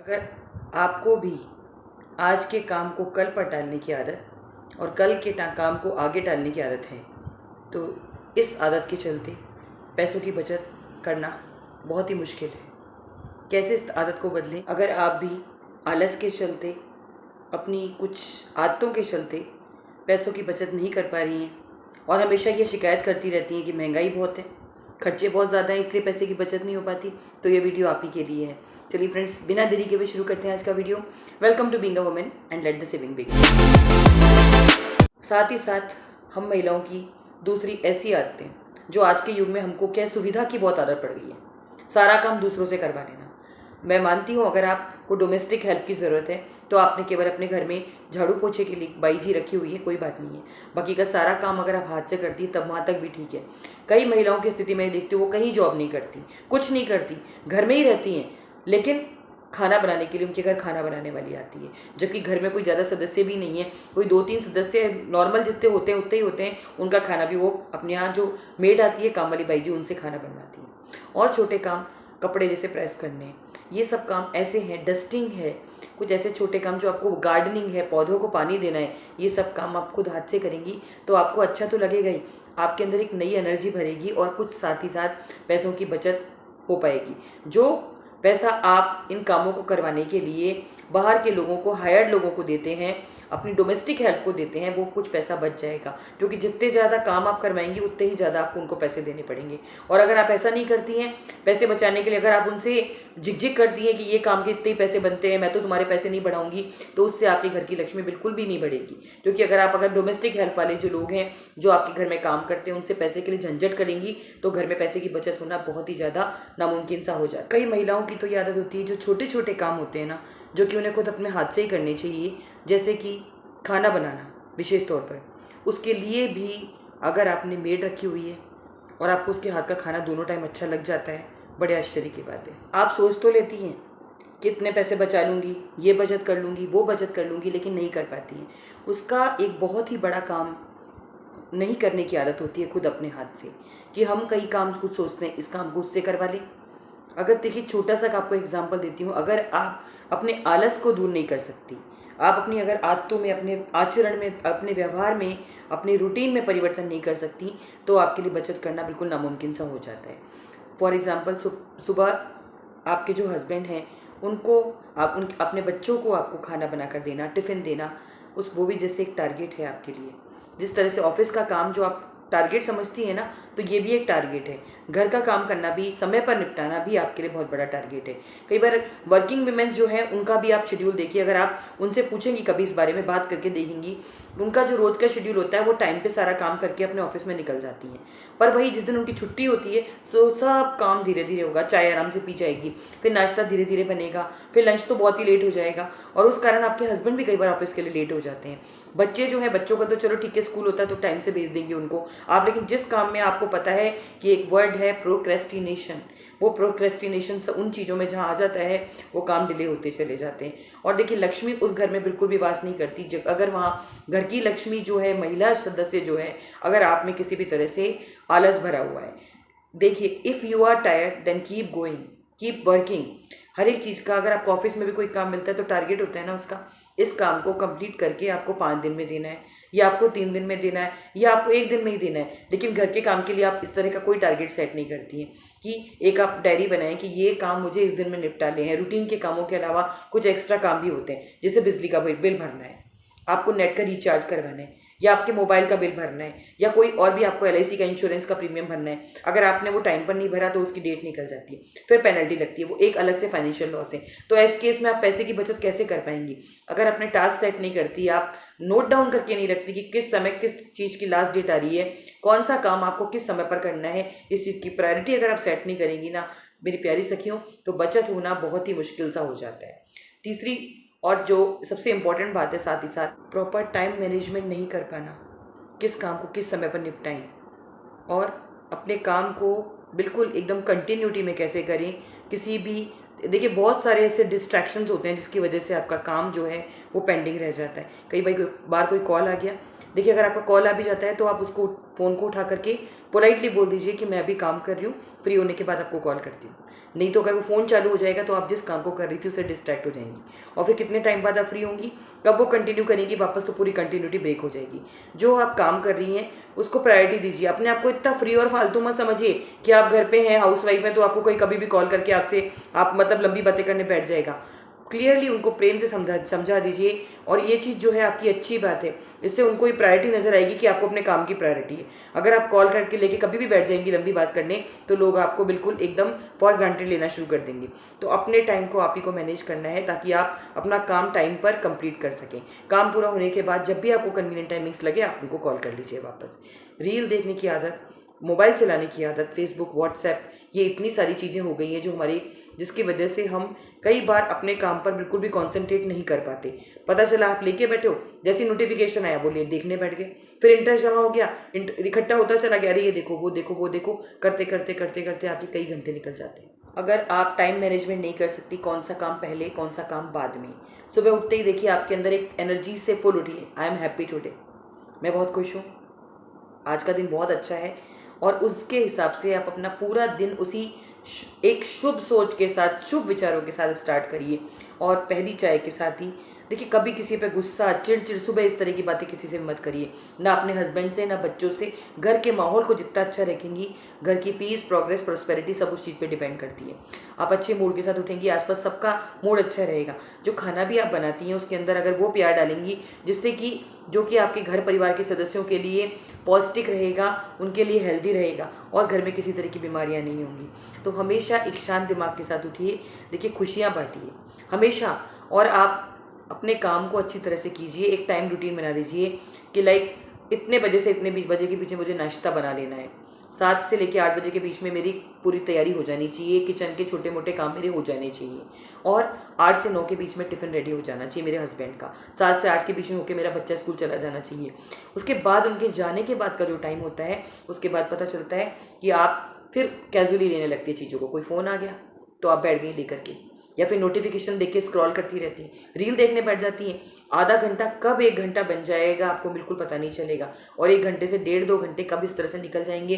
अगर आपको भी आज के काम को कल पर टालने की आदत और कल के काम को आगे टालने की आदत है, तो इस आदत के चलते पैसों की बचत करना बहुत ही मुश्किल है। कैसे इस आदत को बदलें? अगर आप भी आलस के चलते, अपनी कुछ आदतों के चलते पैसों की बचत नहीं कर पा रही हैं और हमेशा ये शिकायत करती रहती हैं कि महंगाई बहुत है, खर्चे बहुत ज़्यादा हैं, इसलिए पैसे की बचत नहीं हो पाती, तो ये वीडियो आप ही के लिए है। चलिए फ्रेंड्स, बिना देरी के भी शुरू करते हैं आज का video. Welcome to being a woman and let the saving begin. साथ ही साथ हम महिलाओं की दूसरी ऐसी आदतें जो आज के युग में हमको क्या सुविधा की बहुत आदत पड़ गई है, सारा काम दूसरों से करवा लेना। मैं मानती हूँ अगर आपको डोमेस्टिक हेल्प की ज़रूरत है तो आपने केवल अपने घर में झाड़ू पोछे के लिए बाई जी रखी हुई है, कोई बात नहीं है। बाकी का सारा काम अगर आप हाथ से करती है तब वहाँ तक भी ठीक है। कई महिलाओं की स्थिति में देखती हूँ वो कहीं जॉब नहीं करती, कुछ नहीं करती, घर में ही रहती हैं, लेकिन खाना बनाने के लिए उनके घर खाना बनाने वाली आती है, जबकि घर में कोई ज़्यादा सदस्य भी नहीं है, कोई 2-3 सदस्य नॉर्मल जितने होते हैं उतने ही होते हैं। उनका खाना भी वो अपने यहाँ जो मेड आती है, काम वाली बाई जी, उनसे खाना बनवाती है। और छोटे काम, कपड़े जैसे प्रेस करने, ये सब काम ऐसे हैं, डस्टिंग है, कुछ ऐसे छोटे काम जो आपको, गार्डनिंग है, पौधों को पानी देना है, ये सब काम आप खुद हाथ से करेंगी तो आपको अच्छा तो लगेगा ही, आपके अंदर एक नई एनर्जी भरेगी और कुछ साथ ही साथ पैसों की बचत हो पाएगी। जो पैसा आप इन कामों को करवाने के लिए बाहर के लोगों को, हायर्ड लोगों को देते हैं, अपनी डोमेस्टिक हेल्प को देते हैं, वो कुछ पैसा बच जाएगा, क्योंकि जितने ज़्यादा काम आप करवाएंगी उतने ही ज़्यादा आपको उनको पैसे देने पड़ेंगे। और अगर आप ऐसा नहीं करती हैं पैसे बचाने के लिए, अगर आप उनसे झिकझिक करती हैं कि ये काम के इतने ही पैसे बनते हैं, मैं तो तुम्हारे पैसे नहीं बढ़ाऊंगी, तो उससे आपके घर की लक्ष्मी बिल्कुल भी नहीं बढ़ेगी। क्योंकि अगर डोमेस्टिक हेल्प वाले जो लोग हैं, जो आपके घर में काम करते हैं, उनसे पैसे के लिए झंझट करेंगी तो घर में पैसे की बचत होना बहुत ही ज़्यादा नामुमकिन सा हो जाता है। कई महिलाओं की तो ये आदत होती है, जो छोटे छोटे काम होते हैं ना, जो कि उन्हें खुद अपने हाथ से ही करने चाहिए, जैसे कि खाना बनाना विशेष तौर पर, उसके लिए भी अगर आपने मेड रखी हुई है और आपको उसके हाथ का खाना दोनों टाइम अच्छा लग जाता है, बड़े आश्चर्य की बात है। आप सोच तो लेती हैं कि इतने पैसे बचा लूँगी, ये बचत कर लूँगी, वो बचत कर लूँगी, लेकिन नहीं कर पाती हैं। उसका एक बहुत ही बड़ा काम नहीं करने की आदत होती है खुद अपने हाथ से, कि हम कई काम कुछ सोचते हैं इस काम को उससे करवा लें। अगर देखिए, छोटा सा आपको एग्जाम्पल देती हूँ, अगर आप अपने आलस को दूर नहीं कर सकती, आप अपनी अगर आदतों में, अपने आचरण में, अपने व्यवहार में, अपने रूटीन में परिवर्तन नहीं कर सकती, तो आपके लिए बचत करना बिल्कुल नामुमकिन सा हो जाता है। फॉर एग्ज़ाम्पल, सुबह आपके जो हस्बैंड हैं उनको अपने बच्चों को आपको खाना बनाकर देना, टिफ़िन देना, वो भी जैसे एक टारगेट है आपके लिए। जिस तरह से ऑफिस का काम जो आप टारगेट समझती है ना, तो ये भी एक टारगेट है। घर का काम करना भी, समय पर निपटाना भी आपके लिए बहुत बड़ा टारगेट है। कई बार वर्किंग वुमेन्स जो हैं उनका भी आप शेड्यूल देखिए, अगर आप उनसे पूछेंगी, कभी इस बारे में बात करके देखेंगी, उनका जो रोज़ का शेड्यूल होता है वो टाइम पे सारा काम करके अपने ऑफिस में निकल जाती हैं। पर वही जिस दिन उनकी छुट्टी होती है, तो सब काम धीरे धीरे होगा, चाय आराम से पी जाएगी, फिर नाश्ता धीरे धीरे बनेगा, फिर लंच तो बहुत ही लेट हो जाएगा, और उस कारण आपके हस्बैंड भी कई बार ऑफिस के लिए लेट हो जाते हैं। बच्चे जो हैं, बच्चों का तो चलो ठीक है, स्कूल होता है तो टाइम से भेज देंगे उनको आप, लेकिन जिस काम में आपको पता है कि एक वर्ड है प्रोक्रेस्टिनेशन, वो प्रोक्रेस्टिनेशन उन चीज़ों में जहाँ आ जाता है वो काम डिले होते चले जाते हैं। और देखिए, लक्ष्मी उस घर में बिल्कुल भी वास नहीं करती अगर वहाँ घर की लक्ष्मी जो है, महिला सदस्य जो है, अगर आप में किसी भी तरह से आलस भरा हुआ है। देखिए, if you are tired then keep going, keep working. हर एक चीज़ का, अगर आपको ऑफिस में भी कोई काम मिलता है तो टारगेट होता है ना उसका, इस काम को कंप्लीट करके आपको 5 दिन में देना है, या आपको 3 दिन में देना है, या आपको 1 दिन में ही देना है। लेकिन घर के काम के लिए आप इस तरह का कोई टारगेट सेट नहीं करती हैं कि एक आप डायरी बनाएं कि ये काम मुझे इस दिन में निपटा ले हैं। रूटीन के कामों के अलावा कुछ एक्स्ट्रा काम भी होते हैं, जैसे बिजली का बिल भरना है, आपको नेट का रिचार्ज करवाना है, या आपके मोबाइल का बिल भरना है, या कोई और भी आपको LIC का इंश्योरेंस का प्रीमियम भरना है। अगर आपने वो टाइम पर नहीं भरा तो उसकी डेट निकल जाती है, फिर पेनल्टी लगती है, वो एक अलग से फाइनेंशियल लॉस है। तो ऐसे केस में आप पैसे की बचत कैसे कर पाएंगी? अगर अपने टास्क सेट नहीं करती, आप नोट डाउन करके नहीं रखती कि किस समय किस चीज़ की लास्ट डेट आ रही है, कौन सा काम आपको किस समय पर करना है, इस चीज़ की प्रायोरिटी अगर आप सेट नहीं करेंगी ना मेरी प्यारी सखियों, तो बचत होना बहुत ही मुश्किल सा हो जाता है। तीसरी और जो सबसे इम्पॉर्टेंट बात है, साथ ही साथ प्रॉपर टाइम मैनेजमेंट नहीं कर पाना, किस काम को किस समय पर निपटाएं और अपने काम को बिल्कुल एकदम कंटिन्यूटी में कैसे करें। किसी भी, देखिए, बहुत सारे ऐसे डिस्ट्रैक्शंस होते हैं जिसकी वजह से आपका काम जो है वो पेंडिंग रह जाता है। कई बार कोई कॉल आ गया, देखिए, अगर आपका कॉल आ भी जाता है तो आप उसको फ़ोन को उठा करके पोलाइटली बोल दीजिए कि मैं अभी काम कर रही हूँ, फ्री होने के बाद आपको कॉल करती हूँ। नहीं तो अगर वो फ़ोन चालू हो जाएगा तो आप जिस काम को कर रही थी उससे डिस्ट्रैक्ट हो जाएंगी, और फिर कितने टाइम बाद आप फ्री होंगी, कब वो कंटिन्यू करेंगी वापस, तो पूरी कंटिन्यूटी ब्रेक हो जाएगी। जो आप काम कर रही हैं उसको प्रायोरिटी दीजिए। अपने आप को इतना फ्री और फालतू मत समझिए कि आप घर पे हैं, हाउसवाइफ हैं, तो आपको कोई कभी भी कॉल करके आपसे आप मतलब लंबी बातें करने बैठ जाएगा। क्लियरली उनको प्रेम से समझा दीजिए, और ये चीज़ जो है आपकी अच्छी बात है, इससे उनको ये प्रायोरिटी नज़र आएगी कि आपको अपने काम की प्रायोरिटी है। अगर आप कॉल करके लेके कभी भी बैठ जाएंगी लंबी बात करने, तो लोग आपको बिल्कुल एकदम फॉर ग्रांटेड लेना शुरू कर देंगे। तो अपने टाइम को आप ही को मैनेज करना है ताकि आप अपना काम टाइम पर कंप्लीट कर सकें। काम पूरा होने के बाद जब भी आपको कन्वीनियंट टाइमिंग्स लगे आप उनको कॉल कर लीजिए वापस। रील देखने की आदत, मोबाइल चलाने की आदत, फेसबुक, व्हाट्सएप, ये इतनी सारी चीज़ें हो गई हैं जो हमारी, जिसकी वजह से हम कई बार अपने काम पर बिल्कुल भी कंसंट्रेट नहीं कर पाते। पता चला आप लेके बैठे हो, जैसे नोटिफिकेशन आया वो देखने बैठ गए, फिर इंटरेस्ट जमा हो गया, इकट्ठा होता चला गया, अरे ये देखो वो देखो वो देखो, करते करते करते करते आपके कई घंटे निकल जाते हैं। अगर आप टाइम मैनेजमेंट नहीं कर सकती, कौन सा काम पहले कौन सा काम बाद में, सुबह उठते ही देखिए आपके अंदर एक एनर्जी से फुल उठी है, आई एम हैप्पी टुडे, मैं बहुत खुश हूँ, आज का दिन बहुत अच्छा है, और उसके हिसाब से आप अपना पूरा दिन उसी एक शुभ सोच के साथ, शुभ विचारों के साथ स्टार्ट करिए। और पहली चाय के साथ ही देखिए, कभी किसी पे गुस्सा, चिड़चिड़, सुबह इस तरह की बातें किसी से मत करिए, ना अपने हस्बैंड से, ना बच्चों से। घर के माहौल को जितना अच्छा रखेंगी, घर की पीस, प्रोग्रेस, प्रॉस्पेरिटी सब उस चीज़ पे डिपेंड करती है। आप अच्छे मूड के साथ उठेंगी, आसपास सबका मूड अच्छा रहेगा। जो खाना भी आप बनाती हैं उसके अंदर अगर वो प्यार डालेंगी, जिससे कि जो कि आपके घर परिवार के सदस्यों के लिए पौष्टिक रहेगा, उनके लिए हेल्दी रहेगा, और घर में किसी तरह की बीमारियां नहीं होंगी। तो हमेशा एक शांत दिमाग के साथ उठिए, देखिए खुशियां बांटिए हमेशा, और आप अपने काम को अच्छी तरह से कीजिए। एक टाइम रूटीन बना लीजिए कि लाइक इतने बजे से इतने 20 बजे के बीच में मुझे नाश्ता बना लेना है, 7 से लेकर 8 बजे के बीच में मेरी पूरी तैयारी हो जानी चाहिए, किचन के छोटे मोटे काम मेरे हो जाने चाहिए, और 8 से 9 के बीच में टिफ़िन रेडी हो जाना चाहिए मेरे हस्बैंड का, 7 से 8 के बीच में होकर मेरा बच्चा स्कूल चला जाना चाहिए। उसके बाद उनके जाने के बाद का जो टाइम होता है, उसके बाद पता चलता है कि आप फिर कैजुअली लेने लगती है चीज़ों को। कोई फ़ोन आ गया तो आप बैठ गई लेकर के, या फिर नोटिफिकेशन देख के स्क्रॉल करती रहती हैं, रील देखने बैठ जाती हैं। आधा घंटा कब 1 घंटा बन जाएगा आपको बिल्कुल पता नहीं चलेगा, और 1 घंटे से 1.5-2 घंटे कब इस तरह से निकल जाएंगे,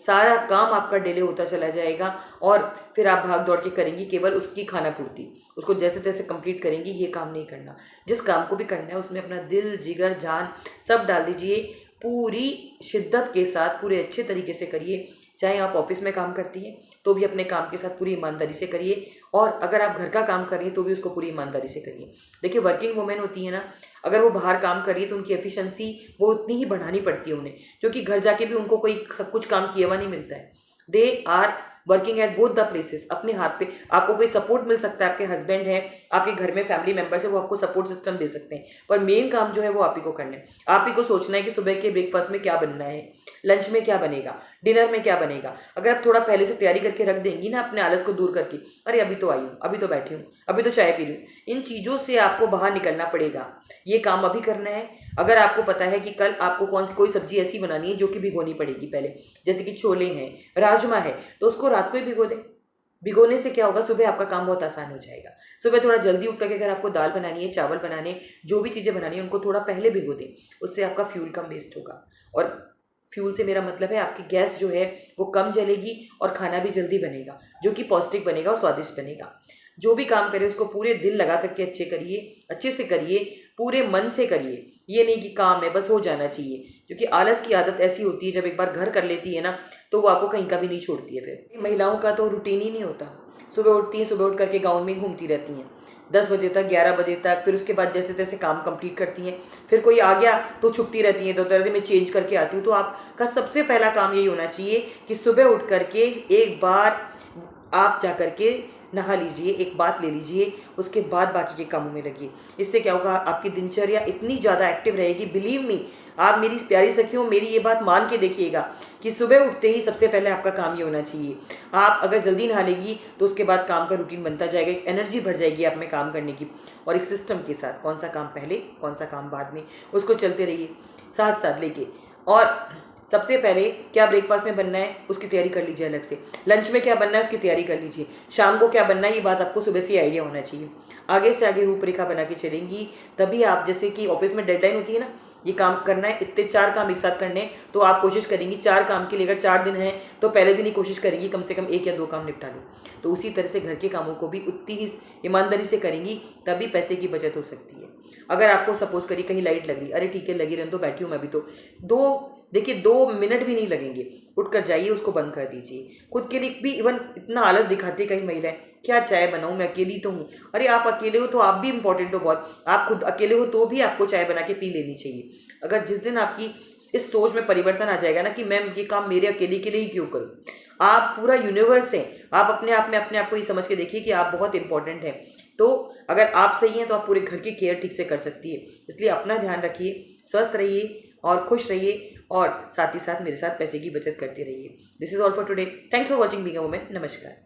सारा काम आपका डिले होता चला जाएगा, और फिर आप भाग दौड़ के करेंगी केवल उसकी खाना पूर्ति, उसको जैसे तैसे कंप्लीट करेंगी। ये काम नहीं करना। जिस काम को भी करना है उसमें अपना दिल, जिगर, जान सब डाल दीजिए, पूरी शिद्दत के साथ, पूरे अच्छे तरीके से करिए। चाहे आप ऑफिस में काम करती हैं तो भी अपने काम के साथ पूरी ईमानदारी से करिए, और अगर आप घर का काम कर रही हैं तो भी उसको पूरी ईमानदारी से करिए। देखिए, वर्किंग वुमेन होती है ना, अगर वो बाहर काम कर रही है तो उनकी एफिशिएंसी वो उतनी ही बढ़ानी पड़ती है उन्हें, क्योंकि घर जाके भी उनको कोई सब कुछ काम किया हुआ नहीं मिलता है। They are working at both the places. अपने हाथ पे आपको कोई सपोर्ट मिल सकता है, आपके हस्बैंड है, आपके घर में फैमिली मेंबर्स है, वो आपको सपोर्ट सिस्टम दे सकते हैं, पर मेन काम जो है वो आप ही को करना है। आप ही को सोचना है कि सुबह के ब्रेकफास्ट में क्या बनना है, लंच में क्या बनेगा, डिनर में क्या बनेगा। अगर आप थोड़ा पहले से तैयारी करके रख देंगी ना, अपने आलस को दूर करके, अरे अभी तो आई हूँ, अभी तो बैठी हूँ, अभी तो चाय पी रही हूँ, इन चीज़ों से आपको बाहर निकलना पड़ेगा। ये काम अभी करना है। अगर आपको पता है कि कल आपको कोई सब्जी ऐसी बनानी है जो कि भिगोनी पड़ेगी पहले, जैसे कि छोले हैं, राजमा है, तो उसको रात को ही भिगो दें। भिगोने से क्या होगा, सुबह आपका काम बहुत आसान हो जाएगा। सुबह थोड़ा जल्दी उठ करके अगर आपको दाल बनानी है, चावल बनाने, जो भी चीज़ें बनानी है, उनको थोड़ा पहले भिगो दें। उससे आपका फ्यूल कम वेस्ट होगा, और फ्यूल से मेरा मतलब है आपकी गैस जो है वो कम जलेगी, और खाना भी जल्दी बनेगा, जो कि पौष्टिक बनेगा और स्वादिष्ट बनेगा। जो भी काम करें उसको पूरे दिल लगा करके अच्छे से करिए, पूरे मन से करिए। ये नहीं कि काम है बस हो जाना चाहिए, क्योंकि आलस की आदत ऐसी होती है, जब एक बार घर कर लेती है ना, तो वो आपको कहीं का भी नहीं छोड़ती है। फिर महिलाओं का तो रूटीन ही नहीं होता। सुबह उठती हैं, सुबह उठ करके गाउन में घूमती रहती हैं 10 बजे तक, 11 बजे तक, फिर उसके बाद जैसे तैसे काम कंप्लीट करती हैं। फिर कोई आ गया तो छुपती रहती हैं, दोपहर में चेंज करके आती हूँ। तो आपका सबसे पहला काम यही होना चाहिए कि सुबह उठ करके एक बार आप जा करके नहा लीजिए, एक बात ले लीजिए, उसके बाद बाकी के कामों में लगिए। इससे क्या होगा, आपकी दिनचर्या इतनी ज़्यादा एक्टिव रहेगी। बिलीव मी, आप मेरी प्यारी सखियों, मेरी ये बात मान के देखिएगा कि सुबह उठते ही सबसे पहले आपका काम ये होना चाहिए। आप अगर जल्दी नहा लेगी तो उसके बाद काम का रूटीन बनता जाएगा, एक एनर्जी बढ़ जाएगी आप में काम करने की, और एक सिस्टम के साथ कौन सा काम पहले कौन सा काम बाद में, उसको चलते रहिए साथ साथ लेके। और सबसे पहले क्या ब्रेकफास्ट में बनना है उसकी तैयारी कर लीजिए अलग से, लंच में क्या बनना है उसकी तैयारी कर लीजिए, शाम को क्या बनना है ये बात आपको सुबह से आइडिया होना चाहिए। आगे से आगे रूपरेखा बना के चलेंगी, तभी आप, जैसे कि ऑफिस में डेडलाइन होती है ना, ये काम करना है, इतने 4 काम एक साथ करने हैं, तो आप कोशिश करेंगी 4 काम के लिए अगर 4 दिन हैं तो पहले दिन ही कोशिश करेंगी कम से कम 1 या 2 काम निपटा लो। तो उसी तरह से घर के कामों को भी उतनी ही ईमानदारी से करेंगी, तभी पैसे की बचत हो सकती है। अगर आपको सपोज़ करिए कहीं लाइट लग रही, अरे ठीक है लगी रहने दो, बैठी हूँ मैं भी तो, 2 मिनट भी नहीं लगेंगे, उठकर जाइए उसको बंद कर दीजिए। खुद के लिए भी इवन इतना आलस दिखाती है कई महिलाएं, क्या चाय बनाऊँ, मैं अकेली तो हूँ। अरे आप अकेले हो तो आप भी इम्पोर्टेंट हो बहुत, आप खुद अकेले हो तो भी आपको चाय बना के पी लेनी चाहिए। अगर जिस दिन आपकी इस सोच में परिवर्तन आ जाएगा ना कि मैं ये काम मेरे अकेले के लिए ही क्यों करूँ, आप पूरा यूनिवर्स हैं, आप अपने आप में अपने आप को ये समझ के देखिए कि आप बहुत इंपॉर्टेंट हैं। तो अगर आप सही हैं तो आप पूरे घर की केयर ठीक से कर सकती है। इसलिए अपना ध्यान रखिए, स्वस्थ रहिए और खुश रहिए, और साथ ही साथ मेरे साथ पैसे की बचत करते रहिए। This is all for today. Thanks for watching being a woman. नमस्कार।